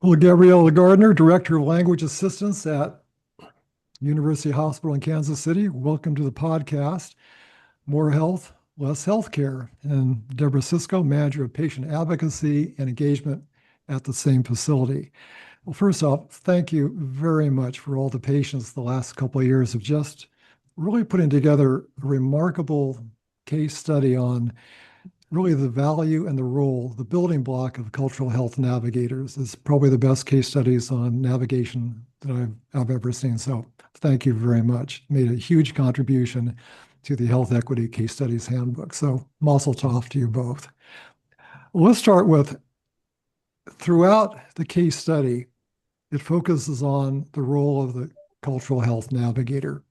Well, Gabriella Gardner, Director of Language Assistance at University Hospital in Kansas City. Welcome to the podcast, More Health, Less Healthcare. And Deborah Sisco, Manager of Patient Advocacy and Engagement at the same facility. Well, first off, thank you very much for all the patients the last couple of years of just really putting together a remarkable case study on really the value and the role, the building block of cultural health navigators is probably the best case studies on navigation that I've ever seen. So thank you very much. Made a huge contribution to the Health Equity Case Studies Handbook. So mazel tov to you both. Well, let's start with throughout the case study, it focuses on the role of the cultural health navigator.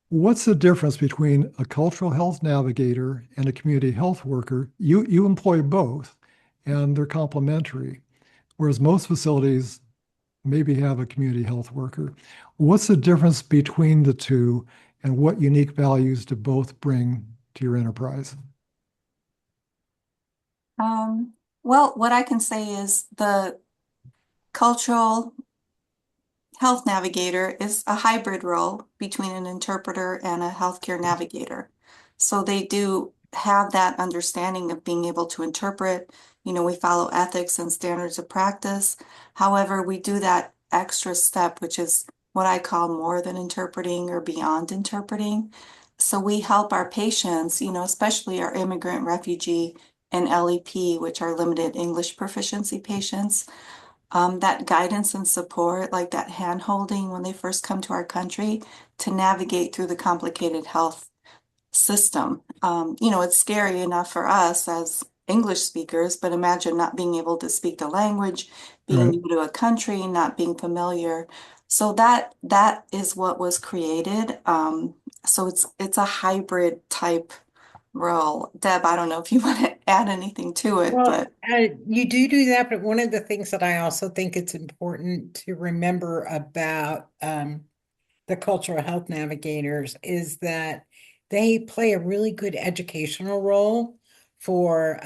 What's the difference between a cultural health navigator and a community health worker? You employ both, and they're complementary, whereas most facilities maybe have a community health worker. What's the difference between the two, and what unique values do both bring to your enterprise? Well, what I can say is the cultural health navigator is a hybrid role between an interpreter and a healthcare navigator. So they do have that understanding of being able to interpret. We follow ethics and standards of practice. However, we do that extra step, which is what I call more than interpreting or beyond interpreting. So we help our patients, especially our immigrant, refugee, and LEP, which are limited English proficiency patients, that guidance and support, like that hand holding when they first come to our country to navigate through the complicated health system. It's scary enough for us as English speakers, but imagine not being able to speak the language, being Right. new to a country, not being familiar. So that is what was created. So it's a hybrid type role. Deb, I don't know if you want to add anything to it, Well, but you do that, but one of the things that I also think it's important to remember about the cultural health navigators is that they play a really good educational role for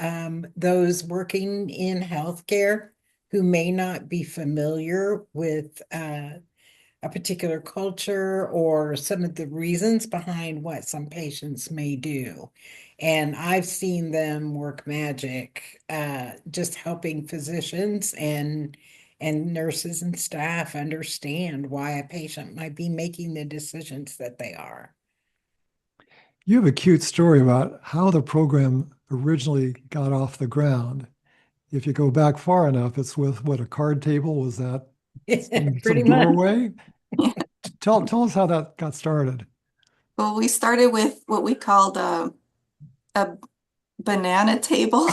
those working in healthcare who may not be familiar with a particular culture or some of the reasons behind what some patients may do. And I've seen them work magic, just helping physicians and nurses and staff understand why a patient might be making the decisions that they are. You have a cute story about how the program originally got off the ground. If you go back far enough, it's with what, a card table? Was that some Pretty much. doorway? Tell us how that got started. well, we started with what we called a banana table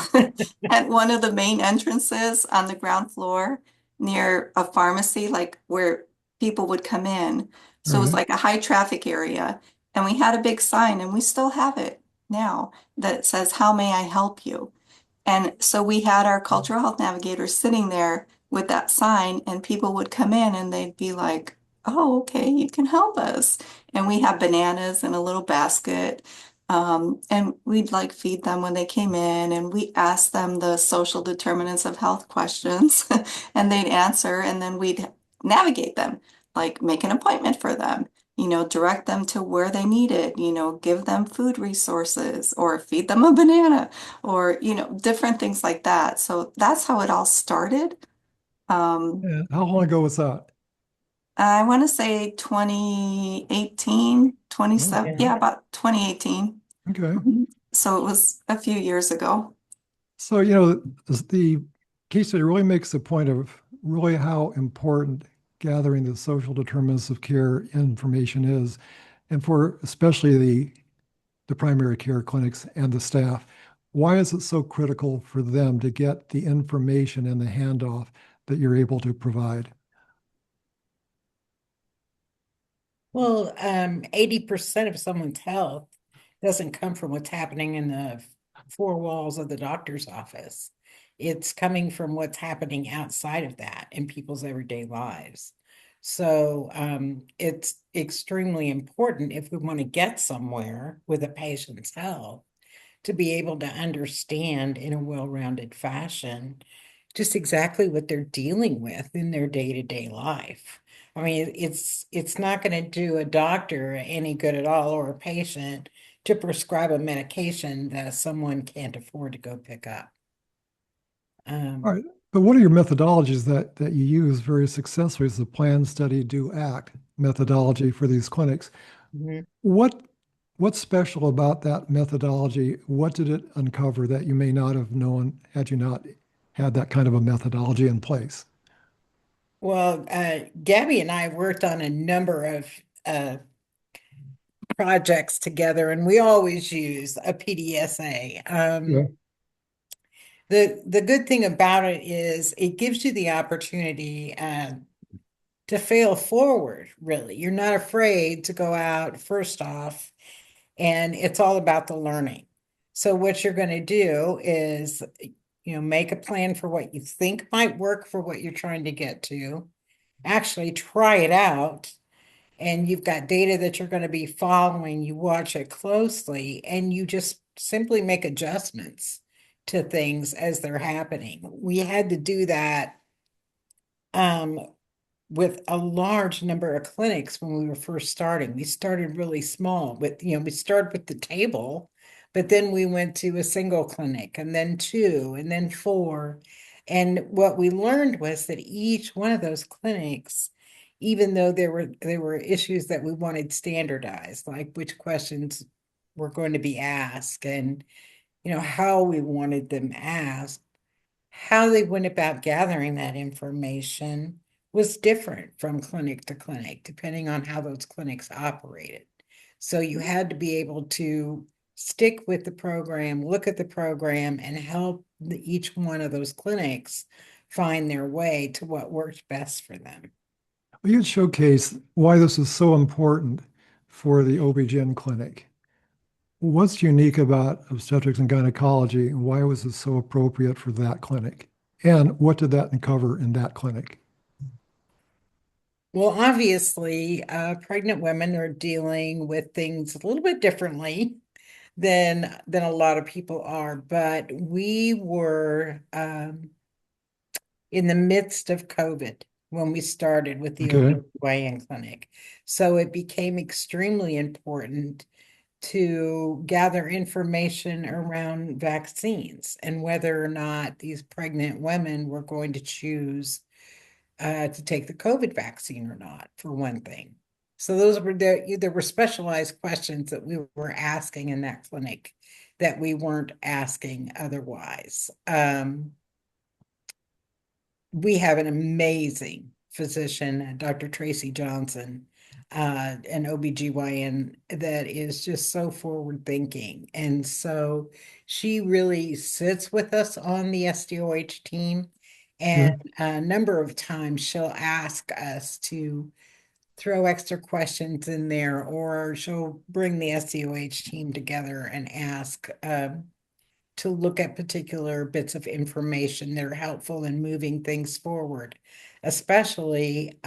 at one of the main entrances on the ground floor near a pharmacy, like where people would come in. So it was Right. like a high traffic area. And we had a big sign, and we still have it now that says, "How may I help you?" And so we had our cultural health navigators sitting there with that sign, and people would come in and they'd be like, "Oh, okay, you can help us." And we have bananas in a little basket. And we'd like feed them when they came in, and we asked them the social determinants of health questions, and they'd answer, and then we'd navigate them, like make an appointment for them, direct them to where they need it, give them food resources or feed them a banana or, different things like that. So that's how it all started. Um, And how long ago was that? I want to say 2018, Oh, 27, Yeah. yeah, about 2018. okay. Mhm. So it was a few years ago. So, the case study really makes the point of really how important gathering the social determinants of care information is, and for especially the primary care clinics and the staff. Why is it so critical for them to get the information and the handoff that you're able to provide? Well, 80% of someone's health doesn't come from what's happening in the four walls of the doctor's office. It's coming from what's happening outside of that in people's everyday lives. So, it's extremely important if we want to get somewhere with a patient's health to be able to understand in a well-rounded fashion just exactly what they're dealing with in their day-to-day life. I mean, it's not going to do a doctor any good at all or a patient to prescribe a medication that someone can't afford to go pick up. All Um, right. But one of your methodologies that you use very successfully is the plan, study, do, act methodology for these clinics. mhm. What what's special about that methodology? What did it uncover that you may not have known had you not had that kind of a methodology in place? Well, Gabby and I worked on a number of uh, projects together, and we always use a PDSA. Yeah. The good thing about it is it gives you the opportunity to fail forward, really. You're not afraid to go out first off, and it's all about the learning. So what you're going to do is, make a plan for what you think might work for what you're trying to get to, actually try it out, and you've got data that you're going to be following, you watch it closely, and you just simply make adjustments to things as they're happening. We had to do that um, with a large number of clinics when we were first starting. We started really small with, we started with the table, but then we went to a single clinic and then two and then four. And what we learned was that each one of those clinics, even though there were issues that we wanted standardized, like which questions were going to be asked and how we wanted them asked, how they went about gathering that information was different from clinic to clinic, depending on how those clinics operated. So you had to be able to stick with the program, look at the program, and help each one of those clinics find their way to what worked best for them. Well, you showcase why this is so important for the OB-GYN clinic. What's unique about obstetrics and gynecology, and why was it so appropriate for that clinic? And what did that uncover in that clinic? Well, obviously, pregnant women are dealing with things a little bit differently than a lot of people are, but we were in the midst of COVID when we started with the Okay. OBGYN clinic. So it became extremely important to gather information around vaccines and whether or not these pregnant women were going to choose to take the COVID vaccine or not, for one thing. So there were specialized questions that we were asking in that clinic that we weren't asking otherwise. We have an amazing physician, Dr. Tracy Johnson, an OBGYN that is just so forward thinking. And so she really sits with us on the SDOH team. And Good. a number of times she'll ask us to throw extra questions in there, or she'll bring the SDOH team together and ask to look at particular bits of information that are helpful in moving things forward, especially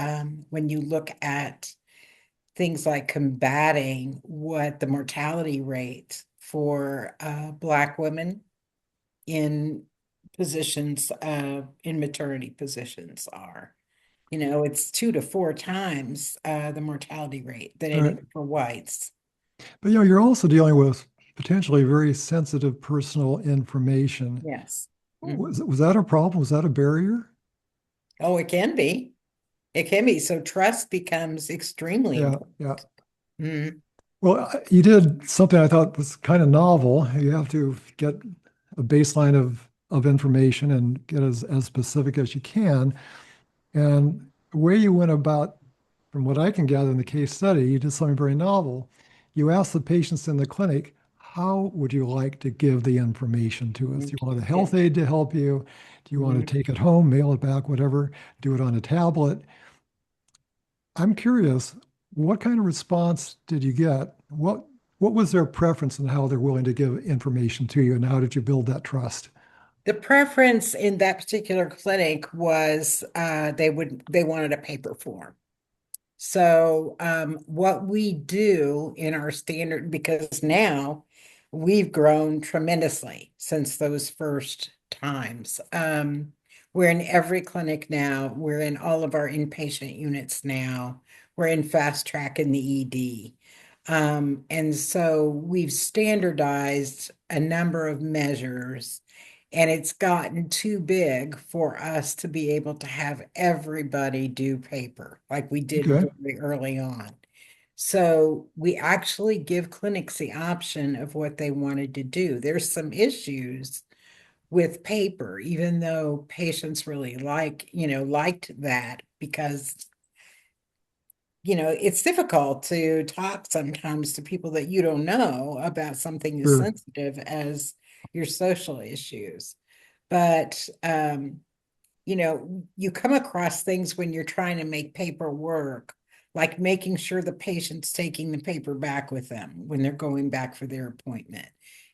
when you look at things like combating what the mortality rate for Black women in positions, in maternity positions are. It's 2 to 4 times the mortality rate that All it right. is for whites. But you're also dealing with potentially very sensitive personal information. Yes. Mhm. Was that a problem? Was that a barrier? Oh, it can be. It can be. So trust becomes extremely Yeah, important. yeah. Mhm. Well, you did something I thought was kind of novel. You have to get a baseline of information and get as specific as you can. And the way you went about, from what I can gather in the case study, you did something very novel. You asked the patients in the clinic, how would you like to give the information to us? Do Mhm. you want a Yeah. health aide to help you? Do you want to Mhm. take it home, mail it back, whatever, do it on a tablet? I'm curious, what kind of response did you get? What was their preference in how they're willing to give information to you, and how did you build that trust? The preference in that particular clinic was they wanted a paper form. So what we do in our standard, because now we've grown tremendously since those first times. We're in every clinic now. We're in all of our inpatient units now. We're in fast track in the ED. And so we've standardized a number of measures, and it's gotten too big for us to be able to have everybody do paper like we did Okay. very early on. So we actually give clinics the option of what they wanted to do. There's some issues with paper, even though patients really liked that because it's difficult to talk sometimes to people that you don't know about something as Sure. sensitive as your social issues. But you come across things when you're trying to make paper work, like making sure the patient's taking the paper back with them when they're going back for their appointment,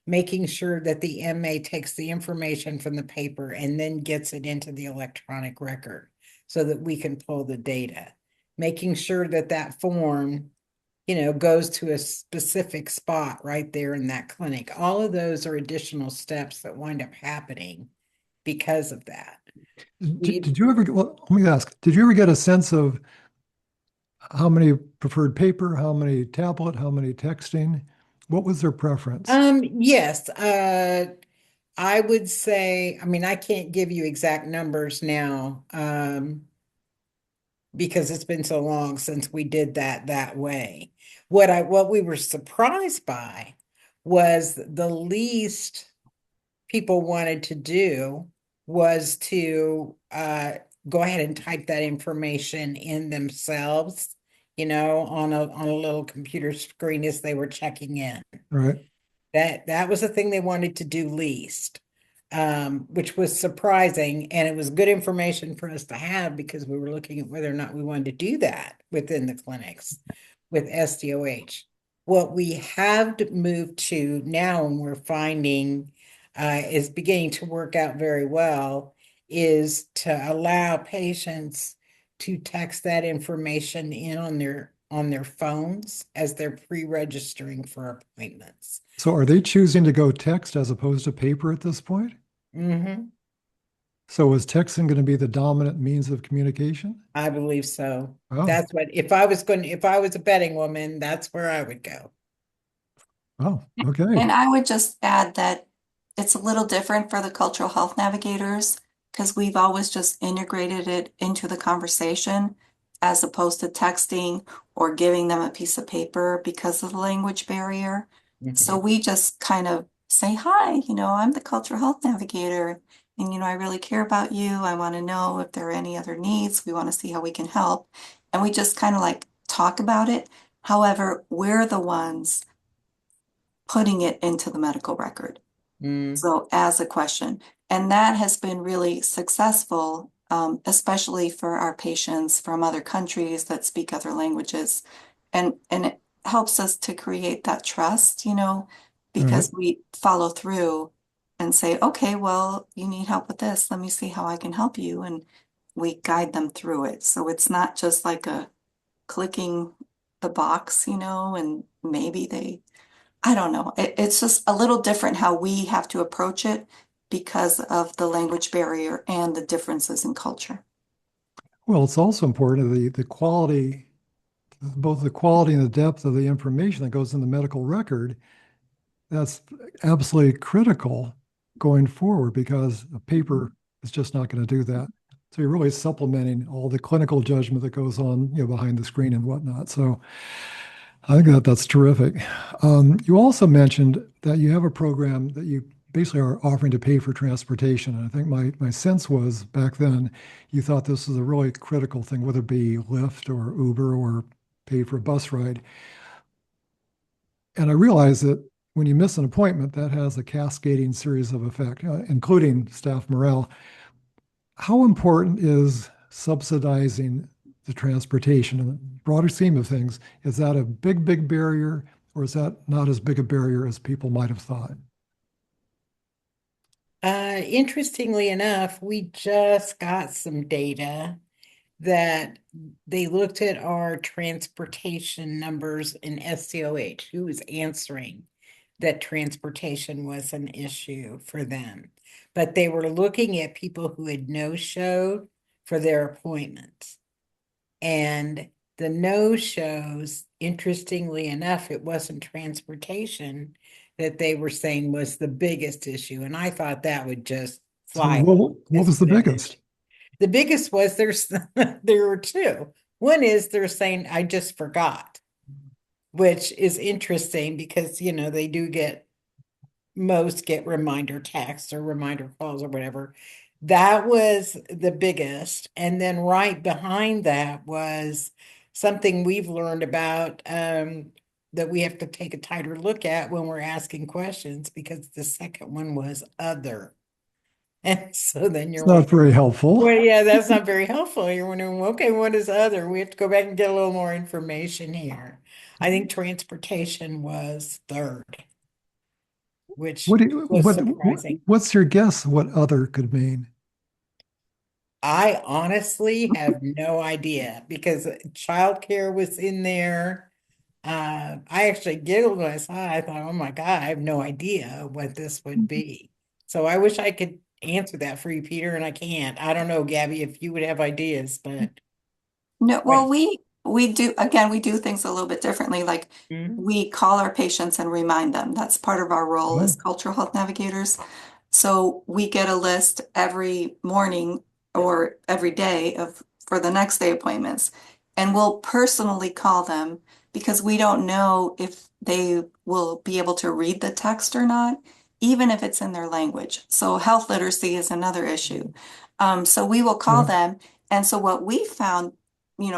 making sure that the MA takes the information from the paper and then gets it into the electronic record so that we can pull the data, making sure that that form goes to a specific spot right there in that clinic. All of those are additional steps that wind up happening because of that. Did you ever, well, let me ask, did you ever get a sense of how many preferred paper, how many tablet, how many texting? What was their preference? Yes, I would say, I mean, I can't give you exact numbers now, because it's been so long since we did that way. What we were surprised by was the least people wanted to do was to go ahead and type that information in themselves, on a little computer screen as they were checking in. Right. That was the thing they wanted to do least, which was surprising, and it was good information for us to have because we were looking at whether or not we wanted to do that within the clinics with SDOH. What we have moved to now, and we're finding is beginning to work out very well, is to allow patients to text that information in on their phones as they're pre-registering for appointments. So are they choosing to go text as opposed to paper at this point? Mm-hmm. So is texting going to be the dominant means of communication? I believe so. Oh, That's what, if I was a betting woman, that's where I would go. oh, okay. And I would just add that it's a little different for the cultural health navigators because we've always just integrated it into the conversation as opposed to texting or giving them a piece of paper because of the language barrier. So Mhm. we just kind of say, hi, I'm the cultural health navigator. And, I really care about you. I want to know if there are any other needs. We want to see how we can help. And we just kind of like talk about it. However, we're the ones putting it into the medical record. Mm, So as a question, and that has been really successful, especially for our patients from other countries that speak other languages. And it helps us to create that trust, All right. because we follow through and say, okay, well, you need help with this. Let me see how I can help you. And we guide them through it. So it's not just like a clicking the box, and maybe I don't know. It's just a little different how we have to approach it because of the language barrier and the differences in culture. Well, it's also important the quality, both the quality and the depth of the information that goes in the medical record. That's absolutely critical going forward because a paper is just not going to do that. So you're really supplementing all the clinical judgment that goes on, behind the screen and whatnot. So I think that's terrific. You also mentioned that you have a program that you basically are offering to pay for transportation. And I think my sense was back then you thought this was a really critical thing, whether it be Lyft or Uber or pay for a bus ride. And I realize that when you miss an appointment, that has a cascading series of effects, including staff morale. How important is subsidizing the transportation in the broader scheme of things? Is that a big, big barrier, or is that not as big a barrier as people might have thought? Interestingly enough, we just got some data that they looked at our transportation numbers in SCOH, who was answering that transportation was an issue for them. but they were looking at people who had no-showed for their appointments. And the no-shows, interestingly enough, it wasn't transportation that they were saying was the biggest issue. And I thought that would just So fly. what was the biggest? The biggest was there were two. One is they're saying, I just forgot, which is interesting because, they do most get reminder texts or reminder calls or whatever. That was the biggest. And then right behind that was something we've learned about that we have to take a tighter look at when we're asking questions, because the second one was other. And so then you're It's not very helpful. well, yeah, that's not very helpful. You're wondering, okay, what is other? We have to go back and get a little more information here. I think transportation was third, which was surprising. What's your guess what other could mean? I honestly have no idea because childcare was in there. I actually giggled when I saw it. I thought, oh my God, I have no idea what this would be. So I wish I could answer that for you, Peter, and I can't. I don't know, Gabby, if you would have ideas, but No, well, right. we do, again, we do things a little bit differently. Like Mhm. we call our patients and remind them. That's part of our role as Oh, cultural health navigators. So we get a list every morning or every day of for the next day appointments. And we'll personally call them because we don't know if they will be able to read the text or not, even if it's in their language. So health literacy is another issue. So we will call yeah. them. And so what we found,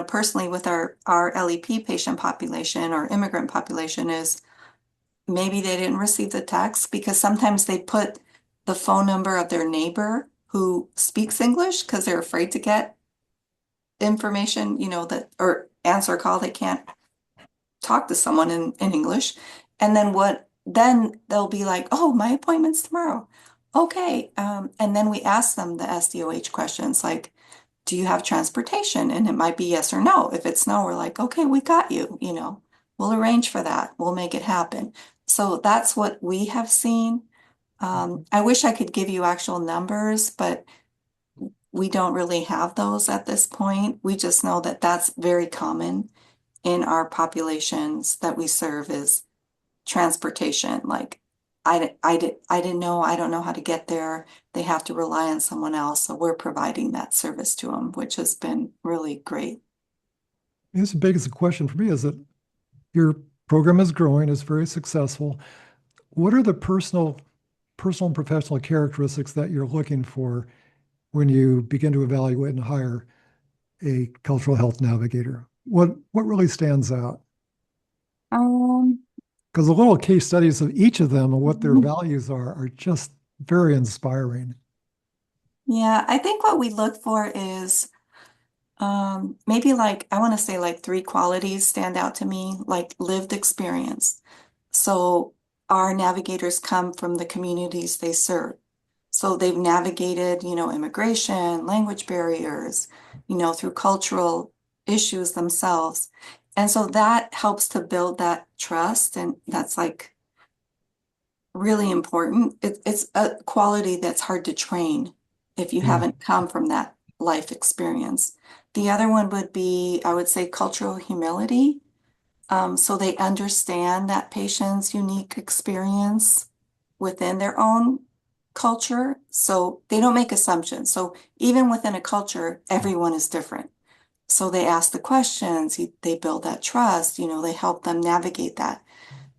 personally with our LEP patient population or immigrant population is maybe they didn't receive the text because sometimes they put the phone number of their neighbor who speaks English because they're afraid to get information, that or answer a call. They can't talk to someone in English. And then they'll be like, oh, my appointment's tomorrow. Okay. And then we ask them the SDOH questions like, do you have transportation? And it might be yes or no. If it's no, we're like, okay, we got you, we'll arrange for that. We'll make it happen. So that's what we have seen. I wish I could give you actual numbers, but we don't really have those at this point. We just know that that's very common in our populations that we serve is transportation. Like I didn't know, I don't know how to get there. They have to rely on someone else. So we're providing that service to them, which has been really great. I guess the biggest question for me is that your program is growing, it's very successful. What are the personal and professional characteristics that you're looking for when you begin to evaluate and hire a cultural health navigator? What really stands out? Um, Because the little case studies of each of them and what their values are just very inspiring. yeah, I think what we look for is maybe like I want to say like three qualities stand out to me, like lived experience. So our navigators come from the communities they serve. So they've navigated, immigration, language barriers, through cultural issues themselves. And so that helps to build that trust. And that's like really important. It's a quality that's hard to train if you Yeah. haven't come from that life experience. The other one would be, I would say, cultural humility. So they understand that patient's unique experience within their own culture. So they don't make assumptions. So even within a culture, everyone is different. So they ask the questions, they build that trust, they help them navigate that.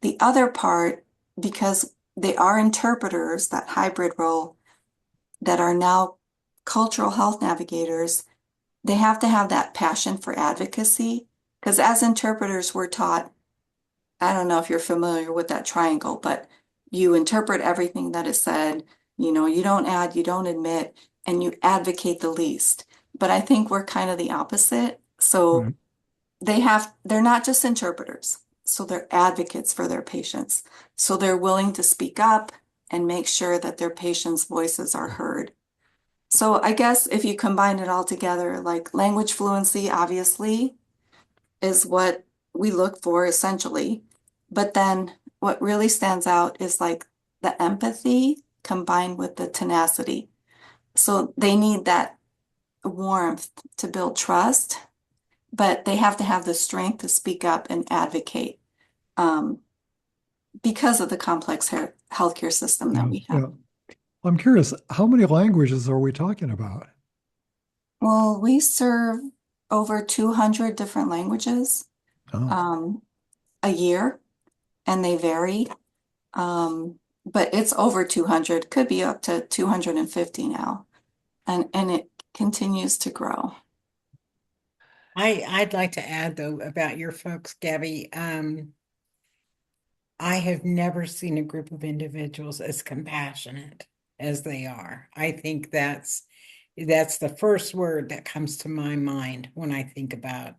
The other part, because they are interpreters, that hybrid role, that are now cultural health navigators, they have to have that passion for advocacy. Because as interpreters, we're taught, I don't know if you're familiar with that triangle, but you interpret everything that is said, you don't add, you don't admit, and you advocate the least. But I think we're kind of the opposite. So Right. they're not just interpreters. So they're advocates for their patients. So they're willing to speak up and make sure that their patients' voices are heard. So I guess if you combine it all together, like language fluency, obviously, is what we look for essentially. But then what really stands out is like the empathy combined with the tenacity. So they need that warmth to build trust, but they have to have the strength to speak up and advocate because of the complex healthcare system that we have. Yeah. I'm curious, how many languages are we talking about? Well, we serve over 200 different languages Oh, a year, and they vary. But it's over 200, could be up to 250 now, and it continues to grow. I'd like to add though about your folks, Gabby. I have never seen a group of individuals as compassionate as they are. I think that's the first word that comes to my mind when I think about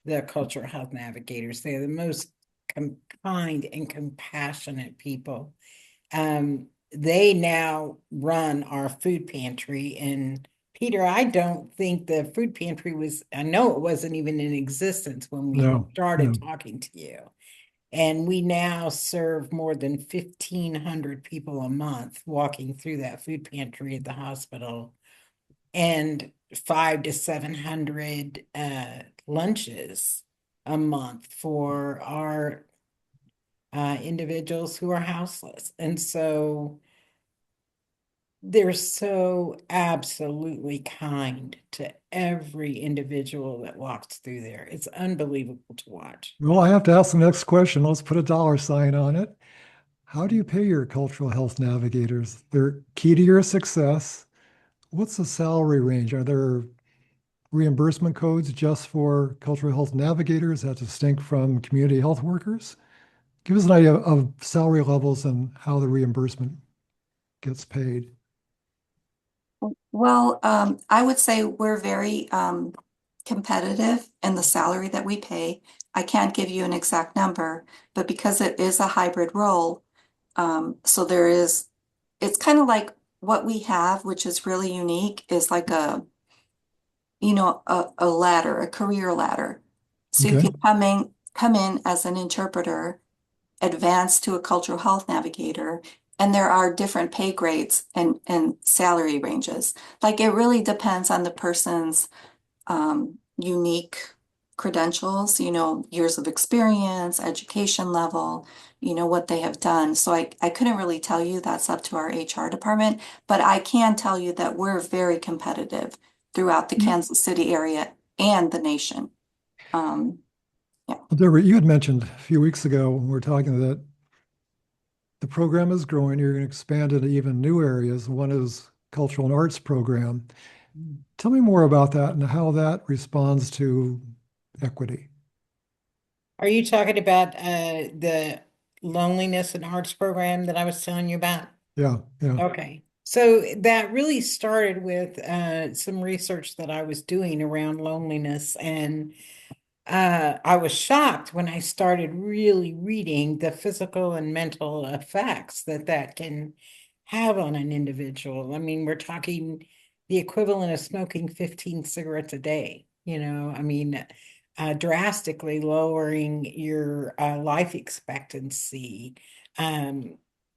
the cultural health navigators. They're the most kind and compassionate people. They now run our food pantry. And Peter, I don't think the food pantry I know it wasn't even in existence when we no, started no. talking to you. And we now serve more than 1,500 people a month walking through that food pantry at the hospital, and 500 to 700 lunches a month for our individuals who are houseless. And so they're so absolutely kind to every individual that walks through there. It's unbelievable to watch. Well, I have to ask the next question. Let's put a dollar sign on it. How do you pay your cultural health navigators? They're key to your success. What's the salary range? Are there reimbursement codes just for cultural health navigators that's distinct from community health workers? Give us an idea of salary levels and how the reimbursement gets paid. Well, I would say we're very competitive in the salary that we pay. I can't give you an exact number, but because it is a hybrid role, so it's kind of like what we have, which is really unique, is like a ladder, a career ladder. So you Okay. can come in as an interpreter, advance to a cultural health navigator, and there are different pay grades and salary ranges. Like it really depends on the person's unique credentials, years of experience, education level, what they have done. So I couldn't really tell you, that's up to our HR department, but I can tell you that we're very competitive throughout the Kansas City area and the nation. Um, yeah. Well, Deborah, you had mentioned a few weeks ago when we were talking that the program is growing. You're going to expand into even new areas. One is cultural and arts program. Tell me more about that and how that responds to equity. Are you talking about the loneliness and arts program that I was telling you about? Yeah, yeah. Okay. So that really started with some research that I was doing around loneliness. And I was shocked when I started really reading the physical and mental effects that can have on an individual. I mean, we're talking the equivalent of smoking 15 cigarettes a day, I mean, drastically lowering your life expectancy, um,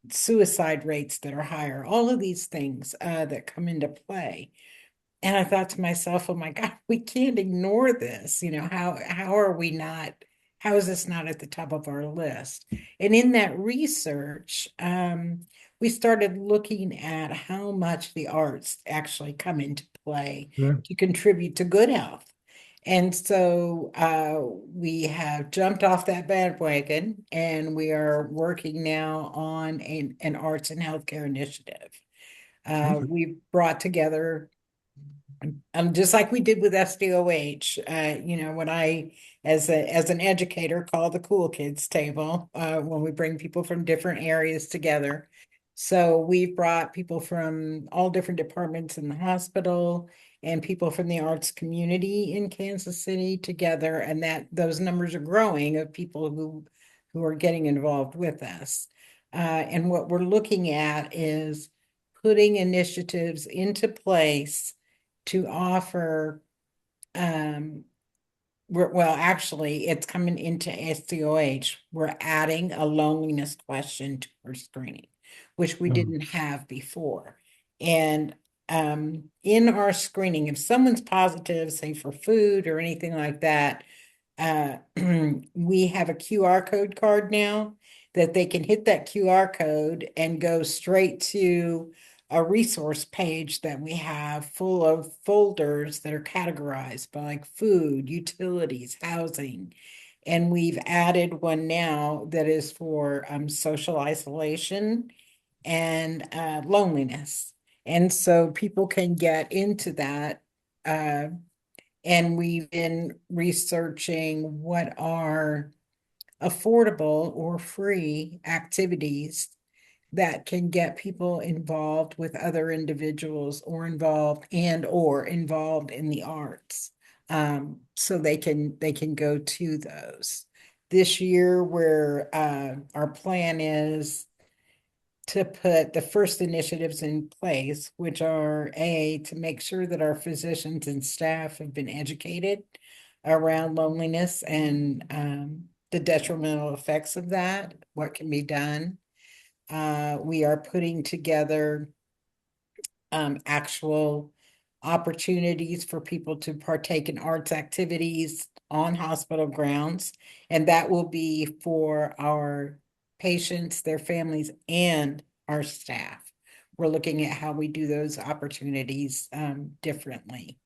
suicide rates that are higher, all of these things that come into play. And I thought to myself, oh my God, we can't ignore this. How are we not, how is this not at the top of our list? And in that research, we started looking at how much the arts actually come into play Yeah. to contribute to good health. And so we have jumped off that bandwagon, and we are working now on an arts and healthcare initiative. Terrific. We've brought together, just like we did with SDOH, what I, as an educator, call the cool kids table, when we bring people from different areas together. So we've brought people from all different departments in the hospital and people from the arts community in Kansas City together, and that those numbers are growing of people who are getting involved with us. And what we're looking at is putting initiatives into place to offer, well, actually, it's coming into SDOH. We're adding a loneliness question to our screening. which we Oh, didn't have before. And in our screening, if someone's positive, say for food or anything like that, we have a QR code card now that they can hit that QR code and go straight to a resource page that we have full of folders that are categorized by like food, utilities, housing. And we've added one now that is for social isolation and loneliness. And so people can get into that. And we've been researching what are affordable or free activities that can get people involved with other individuals or involved in the arts. So they can go to those. This year, where our plan is to put the first initiatives in place, which are to make sure that our physicians and staff have been educated around loneliness and the detrimental effects of that, what can be done. We are putting together actual opportunities for people to partake in arts activities on hospital grounds, and that will be for our patients, their families, and our staff. We're looking at how we do those opportunities differently.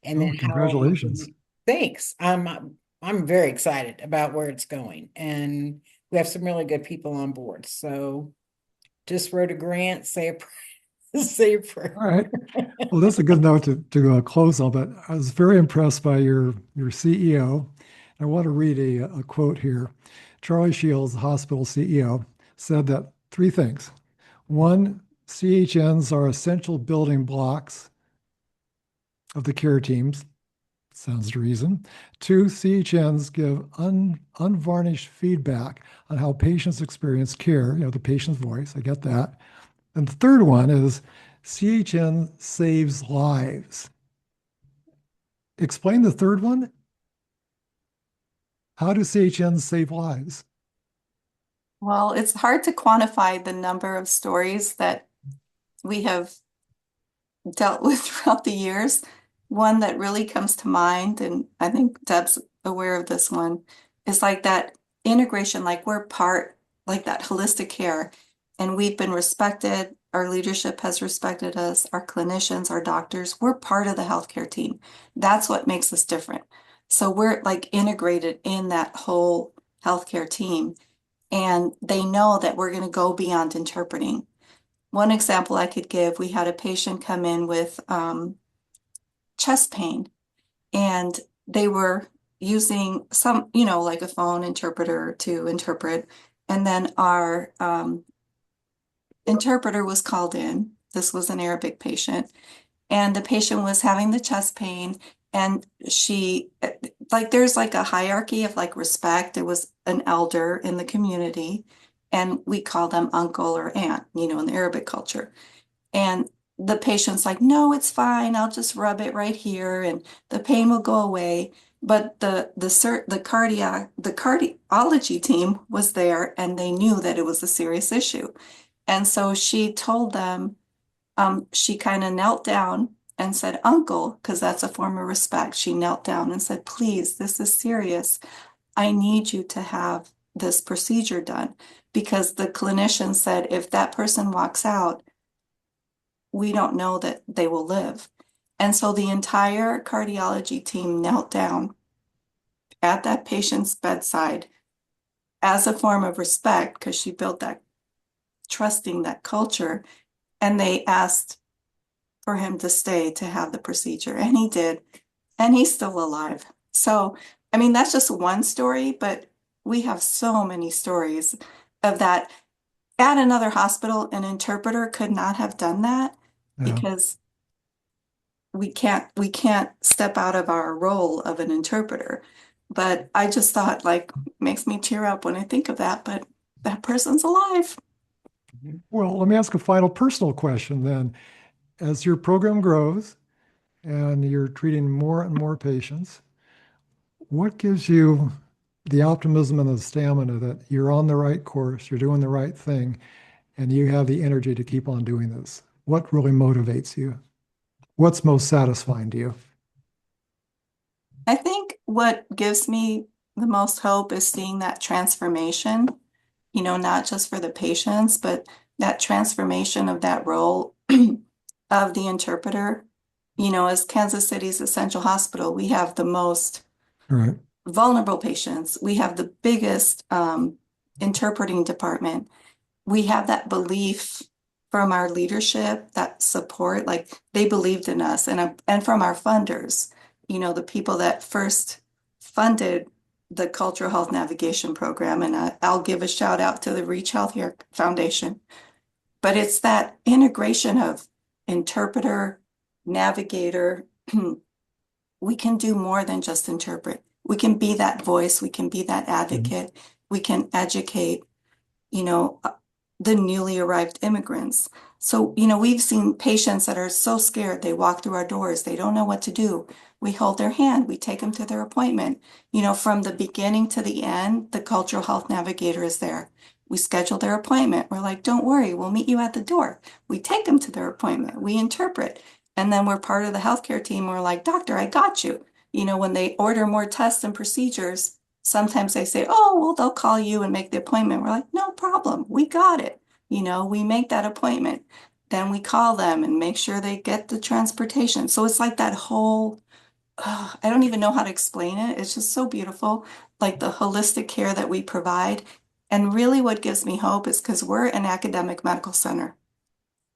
And oh, then congratulations. thanks. I'm very excited about where it's going, and we have some really good people on board. So just wrote a grant, say a say a prayer. All right. Well, that's a good note to close on, but I was very impressed by your CEO. I want to read a quote here. Charlie Shields, the hospital CEO, said that three things. One, CHNs are essential building blocks of the care teams. Sounds to reason. Two, CHNs give unvarnished feedback on how patients experience care, the patient's voice. I get that. And the third one is CHN saves lives. Explain the third one. How do CHNs save lives? Well, it's hard to quantify the number of stories that we have dealt with throughout the years. One that really comes to mind, and I think Deb's aware of this one, is like that integration, like we're part, like that holistic care, and we've been respected. Our leadership has respected us, our clinicians, our doctors, we're part of the healthcare team. That's what makes us different. So we're like integrated in that whole healthcare team, and they know that we're going to go beyond interpreting. One example I could give, we had a patient come in with chest pain, and they were using some, like a phone interpreter to interpret. And then our interpreter was called in. This was an Arabic patient, and the patient was having the chest pain. And she, like, there's like a hierarchy of like respect. There was an elder in the community, and we call them uncle or aunt, in the Arabic culture. And the patient's like, no, it's fine. I'll just rub it right here and the pain will go away. But the cardiology team was there, and they knew that it was a serious issue. And so she told them, she kind of knelt down and said, Uncle, because that's a form of respect. She knelt down and said, please, this is serious. I need you to have this procedure done, because the clinician said if that person walks out, we don't know that they will live. And so the entire cardiology team knelt down at that patient's bedside as a form of respect, because she built that trusting, that culture, and they asked for him to stay to have the procedure, and he did, and he's still alive. So, I mean, that's just one story, but we have so many stories of that. At another hospital, an interpreter could not have done that Yeah. because we can't step out of our role of an interpreter. But I just thought, like, makes me tear up when I think of that, but that person's alive. Well, let me ask a final personal question then. As your program grows and you're treating more and more patients, what gives you the optimism and the stamina that you're on the right course, you're doing the right thing, and you have the energy to keep on doing this. What really motivates you? What's most satisfying to you? I think what gives me the most hope is seeing that transformation, not just for the patients, but that transformation of that role of the interpreter. As Kansas City's essential hospital, we have the most Right. vulnerable patients. We have the biggest interpreting department. We have that belief from our leadership, that support, like they believed in us, and from our funders, the people that first funded the Cultural Health Navigation Program. And I'll give a shout out to the Reach Healthcare Foundation. But it's that integration of interpreter, navigator. We can do more than just interpret. We can be that voice. We can be that advocate. We can educate, you know, uh, the newly arrived immigrants. So, we've seen patients that are so scared. They walk through our doors. They don't know what to do. We hold their hand. We take them to their appointment. From the beginning to the end, the cultural health navigator is there. We schedule their appointment. We're like, don't worry, we'll meet you at the door. We take them to their appointment. We interpret. And then we're part of the healthcare team. We're like, doctor, I got you. When they order more tests and procedures, sometimes they say, oh, well, they'll call you and make the appointment. We're like, no problem. We got it. We make that appointment. Then we call them and make sure they get the transportation. So it's like that whole, I don't even know how to explain it. It's just so beautiful, like the holistic care that we provide. And really what gives me hope is because we're an academic medical center.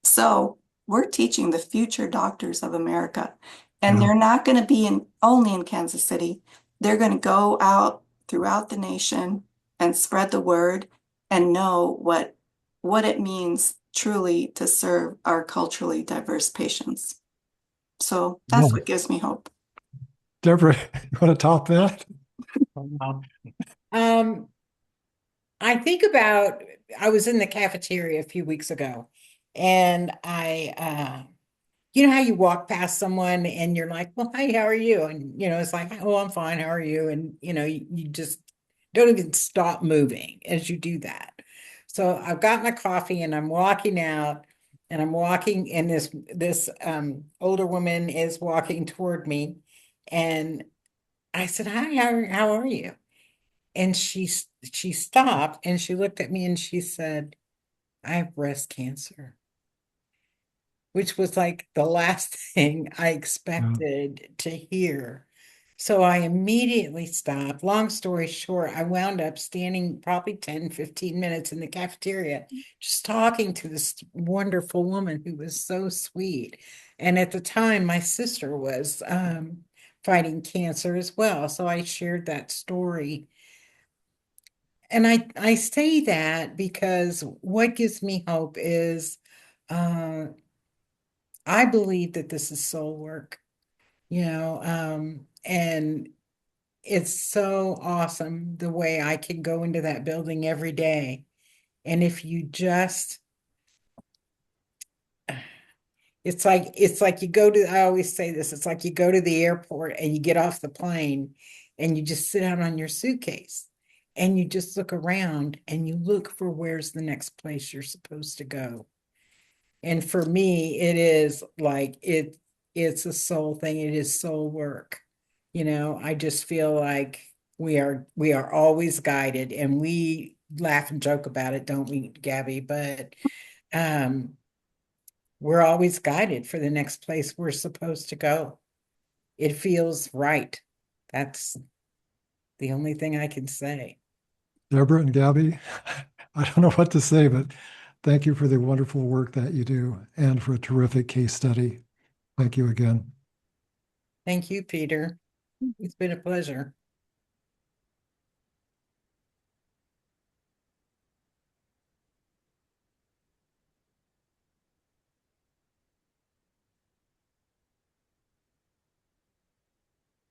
So we're teaching the future doctors of America. And Yeah. they're not going to be only in Kansas City. They're going to go out throughout the nation and spread the word and know what it means truly to serve our culturally diverse patients. So that's Well, what gives me hope. Deborah, you want to top that? Wow. Um, I think about, I was in the cafeteria a few weeks ago, and you know how you walk past someone and you're like, well, hi, how are you? And, it's like, oh, I'm fine. How are you? And, you just don't even stop moving as you do that. So I've got my coffee and I'm walking out, and I'm walking, and this older woman is walking toward me. And I said, hi, how are you? And she stopped and she looked at me and she said, I have breast cancer, which was like the last thing I Yeah. expected to hear. So I immediately stopped. Long story short, I wound up standing probably 10, 15 minutes in the cafeteria, just talking to this wonderful woman who was so sweet. And at the time, my sister was fighting cancer as well. So I shared that story. And I say that because what gives me hope is uh, I believe that this is soul work, and it's so awesome the way I can go into that building every day. And if you just, it's like you go to, I always say this, it's like you go to the airport and you get off the plane and you just sit down on your suitcase and you just look around and you look for where's the next place you're supposed to go. And for me, it is like it's a soul thing. It is soul work. I just feel like we are always guided, and we laugh and joke about it, don't we, Gabby? But um we're always guided for the next place we're supposed to go. It feels right. That's the only thing I can say. Deborah and Gabby, I don't know what to say, but thank you for the wonderful work that you do and for a terrific case study. Thank you again. Thank you, Peter. It's been a pleasure.